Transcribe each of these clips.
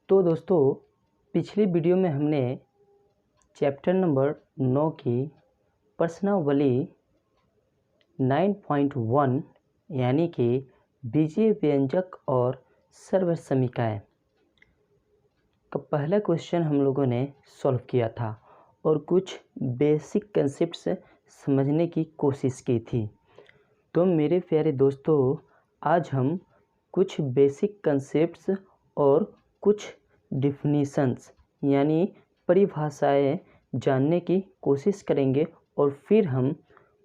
तो दोस्तों, पिछली वीडियो में हमने चैप्टर नंबर 9 की प्रश्नावली 9.1 यानी कि बीजीय व्यंजक और सर्वसमीकाएँ का पहला क्वेश्चन हम लोगों ने सॉल्व किया था और कुछ बेसिक कंसेप्ट्स समझने की कोशिश की थी। तो मेरे प्यारे दोस्तों, आज हम कुछ बेसिक कंसेप्ट्स और कुछ डिफिनीशंस यानी परिभाषाएं जानने की कोशिश करेंगे और फिर हम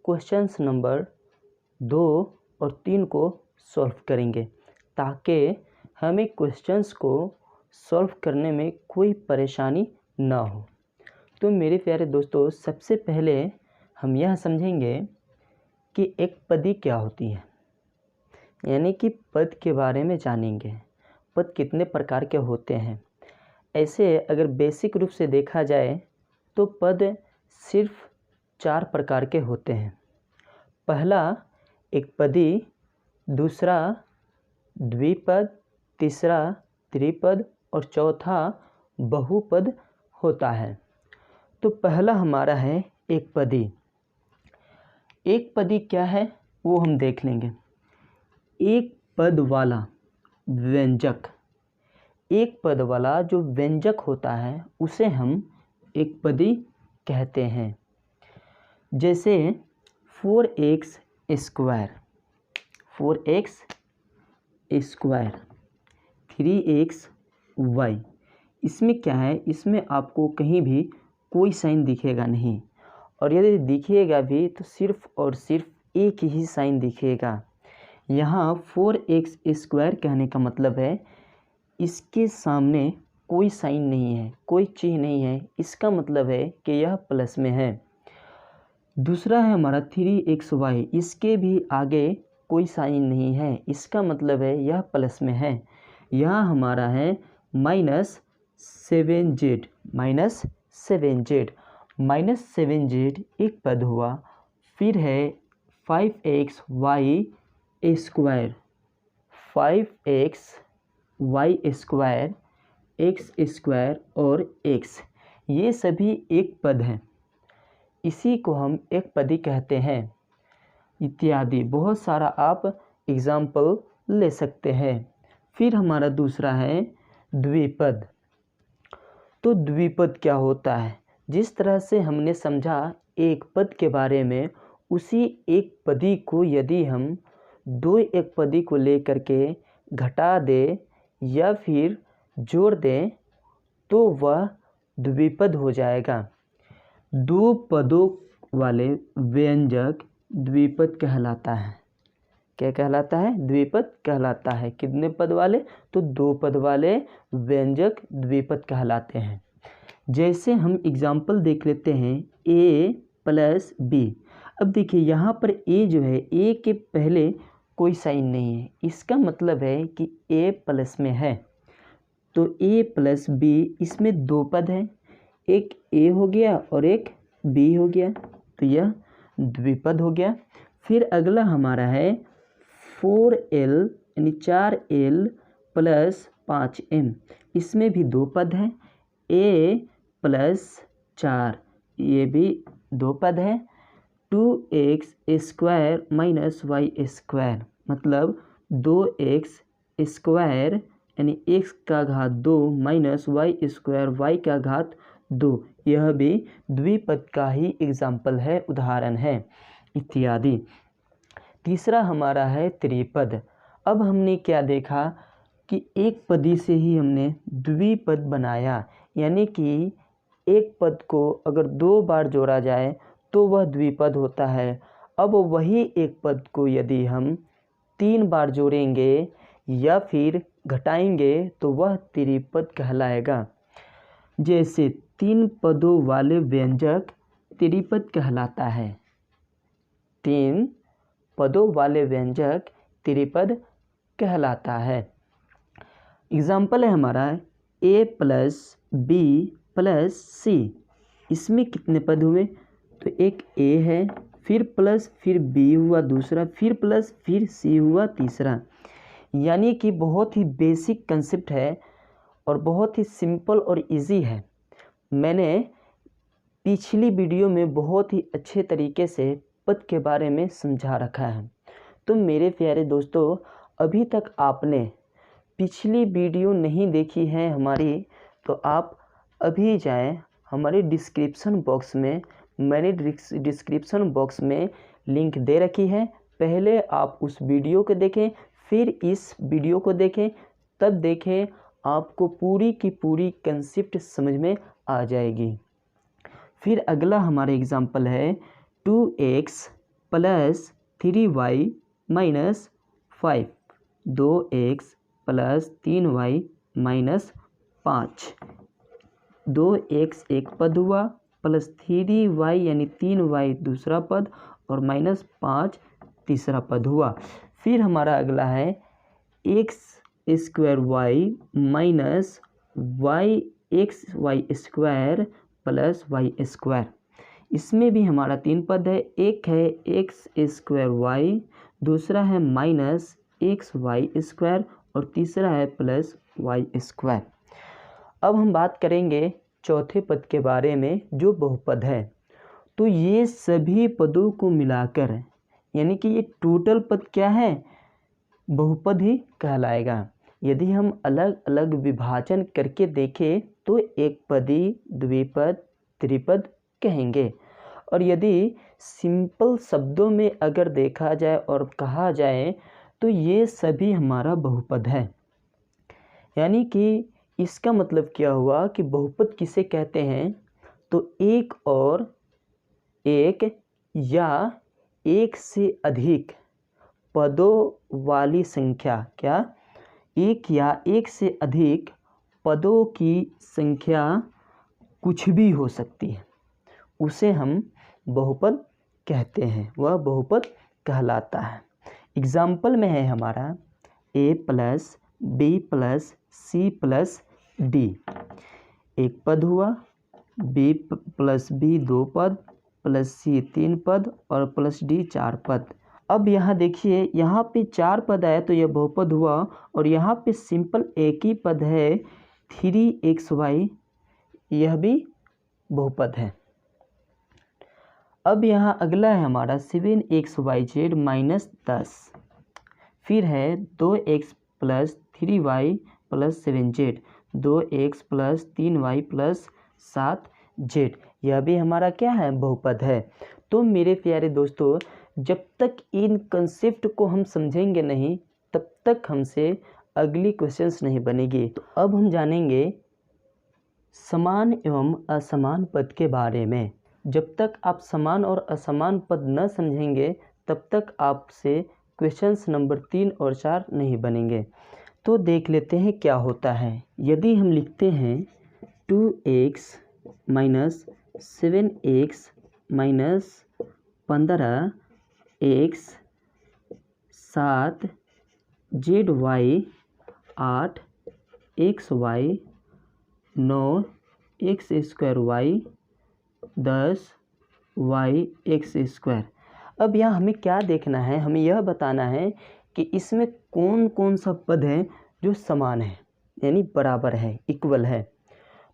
क्वेश्चंस नंबर 2 और 3 को सॉल्व करेंगे ताकि हमें क्वेश्चंस को सॉल्व करने में कोई परेशानी ना हो। तो मेरे प्यारे दोस्तों, सबसे पहले हम यह समझेंगे कि एक पदी क्या होती है, यानी कि पद के बारे में जानेंगे। पद कितने प्रकार के होते हैं। ऐसे अगर बेसिक रूप से देखा जाए तो पद सिर्फ 4 प्रकार के होते हैं। पहला एकपदी, दूसरा द्विपद, तीसरा त्रिपद और चौथा बहुपद होता है। तो पहला हमारा है एकपदी। एकपदी क्या है वो हम देख लेंगे। एक पद वाला व्यंजक, एक पद वाला जो व्यंजक होता है उसे हम एकपदी कहते हैं। जैसे 4x square, 4x square, 3xy। इसमें क्या है, इसमें आपको कहीं भी कोई साइन दिखेगा नहीं, और यदि दिखेगा भी तो सिर्फ और सिर्फ एक ही साइन दिखेगा। यहाँ 4x स्क्वायर कहने का मतलब है इसके सामने कोई साइन नहीं है, कोई चिन्ह नहीं है, इसका मतलब है कि यह प्लस में है। दूसरा है हमारा 3xy, इसके भी आगे कोई साइन नहीं है, इसका मतलब है यह प्लस में है। यहाँ हमारा है -7z, -7z एक पद हुआ। फिर है 5xy square, 5xy square, x square और x, ये सभी एक पद हैं, इसी को हम एक पदी कहते हैं। इत्यादि बहुत सारा आप एग्जाम्पल ले सकते हैं। फिर हमारा दूसरा है द्विपद। तो द्विपद क्या होता है, जिस तरह से हमने समझा एक पद के बारे में, उसी एक पदी को यदि हम दो एक पदी को लेकर के घटा दे या फिर जोड़ दें तो वह द्विपद हो जाएगा। दो पदों वाले व्यंजक द्विपद कहलाता है। क्या कहलाता है? द्विपद कहलाता है। कितने पद वाले? तो 2 पद वाले व्यंजक द्विपद कहलाते हैं। जैसे हम एग्जाम्पल देख लेते हैं a + b। अब देखिए यहाँ पर a जो है, a के पहले कोई साइन नहीं है, इसका मतलब है कि a प्लस में है। तो a + b, इसमें 2 पद हैं, एक a हो गया और एक b हो गया, तो यह द्विपद हो गया। फिर अगला हमारा है 4l यानी 4l + 5m, इसमें भी 2 पद हैं, a + 4, ये भी 2 पद है। 2x स्क्वायर - y स्क्वायर, मतलब 2x स्क्वायर यानी x का घात 2 - y स्क्वायर y का घात 2, यह भी द्विपद का ही एग्जाम्पल है, उदाहरण है, इत्यादि। तीसरा हमारा है त्रिपद। अब हमने क्या देखा कि एक पदी से ही हमने द्विपद बनाया, यानी कि एक पद को अगर 2 बार जोड़ा जाए तो वह द्विपद होता है। अब वही एक पद को यदि हम 3 बार जोड़ेंगे या फिर घटाएंगे तो वह त्रिपद कहलाएगा। जैसे 3 पदों वाले व्यंजक त्रिपद कहलाता है। 3 पदों वाले व्यंजक त्रिपद कहलाता है। एग्जाम्पल है हमारा a + b + c। इसमें कितने पद हुए? तो एक a है, फिर प्लस, फिर b हुआ दूसरा, फिर प्लस, फिर c हुआ तीसरा। यानी कि बहुत ही बेसिक कंसेप्ट है और बहुत ही सिंपल और इजी है। मैंने पिछली वीडियो में बहुत ही अच्छे तरीके से पद के बारे में समझा रखा है। तो मेरे प्यारे दोस्तों, अभी तक आपने पिछली वीडियो नहीं देखी है हमारी, तो आप अभी जाएं हमारे डिस्क्रिप्शन बॉक्स में। मैंने डिस्क्रिप्शन बॉक्स में लिंक दे रखी है, पहले आप उस वीडियो को देखें, फिर इस वीडियो को देखें, तब देखें आपको पूरी की पूरी कंसेप्ट समझ में आ जाएगी। फिर अगला हमारा एग्जाम्पल है 2x + 3y - 5, 2x + 3y - 5। 2x एक पद हुआ, प्लस 3y यानी 3y दूसरा पद, और -5 तीसरा पद हुआ। फिर हमारा अगला है x² y - yxy² + y²। इसमें भी हमारा 3 पद है, एक है x² y, दूसरा है -xy² और तीसरा है +y²। अब हम बात करेंगे चौथे पद के बारे में जो बहुपद है। तो ये सभी पदों को मिलाकर यानी कि ये टोटल पद क्या है, बहुपद ही कहलाएगा। यदि हम अलग अलग विभाजन करके देखें तो एक पदी, द्विपद, त्रिपद कहेंगे। और यदि सिंपल शब्दों में अगर देखा जाए और कहा जाए तो ये सभी हमारा बहुपद है। यानी कि इसका मतलब क्या हुआ कि बहुपद किसे कहते हैं, तो एक और एक या एक से अधिक पदों वाली संख्या, क्या एक या एक से अधिक पदों की संख्या कुछ भी हो सकती है, उसे हम बहुपद कहते हैं, वह बहुपद कहलाता है। एग्जाम्पल में है हमारा a + b + c + d, एक पद हुआ, b + b 2 पद, +c 3 पद और +d 4 पद। अब यहाँ देखिए, यहाँ पे 4 पद आया तो यह बहुपद हुआ, और यहाँ पे सिंपल एक ही पद है 3xy, यह भी बहुपद है। अब यहाँ अगला है हमारा 7xyz - 10, फिर है 2x + 3y + 7z, 2x + 3y + 7z, यह भी हमारा क्या है, बहुपद है। तो मेरे प्यारे दोस्तों, जब तक इन कंसेप्ट को हम समझेंगे नहीं, तब तक हमसे अगली क्वेश्चंस नहीं बनेगी। तो अब हम जानेंगे समान एवं असमान पद के बारे में। जब तक आप समान और असमान पद न समझेंगे, तब तक आपसे क्वेश्चंस नंबर 3 और 4 नहीं बनेंगे। तो देख लेते हैं क्या होता है। यदि हम लिखते हैं 2x - 7x - 15x 7 zy 8 xy 9 x² y 10 yx²। अब यहाँ हमें क्या देखना है, हमें यह बताना है कि इसमें कौन कौन सा पद है जो समान है, यानी बराबर है, इक्वल है।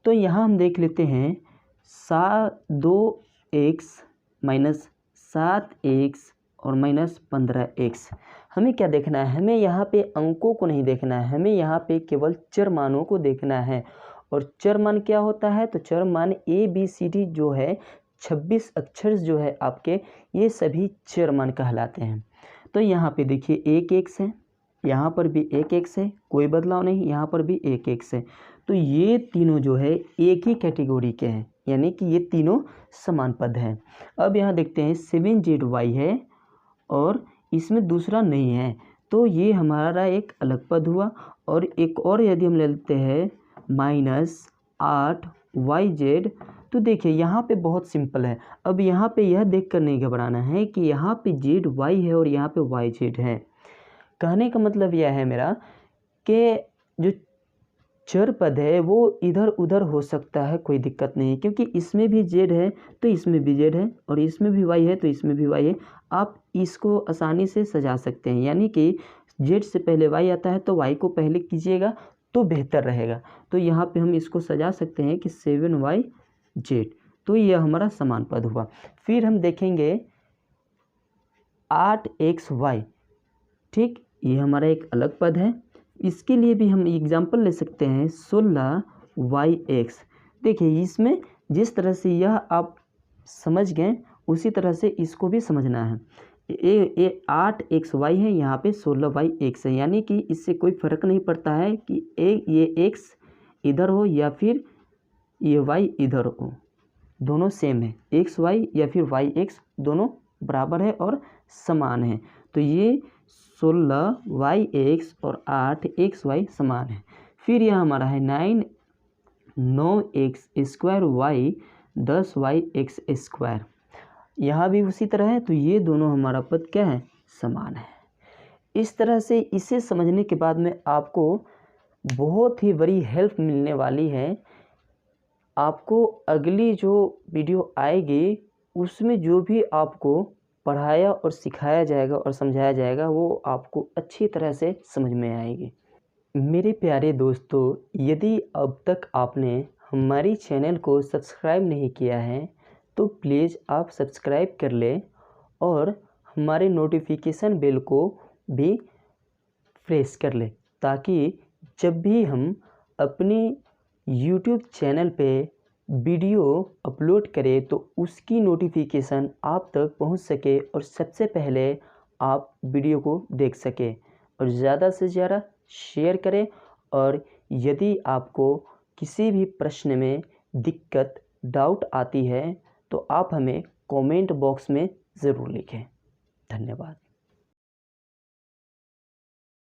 तो यहाँ हम देख लेते हैं 2x - 7x और -15x। हमें क्या देखना है, हमें यहाँ पे अंकों को नहीं देखना है, हमें यहाँ पे केवल चर मानों को देखना है। और चर मान क्या होता है, तो चर मान ABCD जो है 26 अक्षर जो है आपके, ये सभी चर मान कहलाते हैं। तो यहाँ पे देखिए 1x है, यहाँ पर भी 1x है, कोई बदलाव नहीं, यहाँ पर भी 1x है। तो ये तीनों जो है एक ही कैटेगरी के हैं, यानी कि ये तीनों समान पद हैं। अब यहाँ देखते हैं 7zy है और इसमें दूसरा नहीं है, तो ये हमारा एक अलग पद हुआ। और एक और यदि हम ले लेते हैं -8yz, तो देखिए यहाँ पे बहुत सिंपल है। अब यहाँ पे यह देख कर नहीं घबराना है कि यहाँ पे zy है और यहाँ पे yz है। कहने का मतलब यह है मेरा कि जो चर पद है वो इधर उधर हो सकता है, कोई दिक्कत नहीं है, क्योंकि इसमें भी z है तो इसमें भी z है, और इसमें भी y है तो इसमें भी y है। आप इसको आसानी से सजा सकते हैं, यानी कि z से पहले y आता है तो y को पहले कीजिएगा, तो तो बेहतर रहेगा। तो यहाँ पे हम इसको सजा सकते हैं कि 7yz, तो यह हमारा समान पद हुआ। फिर हम देखेंगे 8xy, ठीक, ये हमारा एक अलग पद है। इसके लिए भी हम एग्जाम्पल ले सकते हैं 16yx। देखिए इसमें जिस तरह से यह आप समझ गए उसी तरह से इसको भी समझना है। ये 8xy है, यहाँ पे 16yx है, यानी कि इससे कोई फ़र्क नहीं पड़ता है कि ये x इधर हो या फिर ये y इधर हो, दोनों सेम है। xy या फिर yx दोनों बराबर है और समान है। तो ये 16yx और 8xy समान है। फिर यह हमारा है 9x² y 10yx², यहाँ भी उसी तरह है। तो ये दोनों हमारा पद क्या है, समान है। इस तरह से इसे समझने के बाद में आपको बहुत ही बड़ी हेल्प मिलने वाली है। आपको अगली जो वीडियो आएगी उसमें जो भी आपको पढ़ाया और सिखाया जाएगा और समझाया जाएगा वो आपको अच्छी तरह से समझ में आएगी। मेरे प्यारे दोस्तों, यदि अब तक आपने हमारी चैनल को सब्सक्राइब नहीं किया है तो प्लीज़ आप सब्सक्राइब कर लें और हमारे नोटिफिकेशन बेल को भी प्रेस कर लें, ताकि जब भी हम अपनी यूट्यूब चैनल पे वीडियो अपलोड करें तो उसकी नोटिफिकेशन आप तक पहुंच सके और सबसे पहले आप वीडियो को देख सकें। और ज़्यादा से ज़्यादा शेयर करें। और यदि आपको किसी भी प्रश्न में दिक्कत, डाउट आती है तो आप हमें कमेंट बॉक्स में ज़रूर लिखें। धन्यवाद।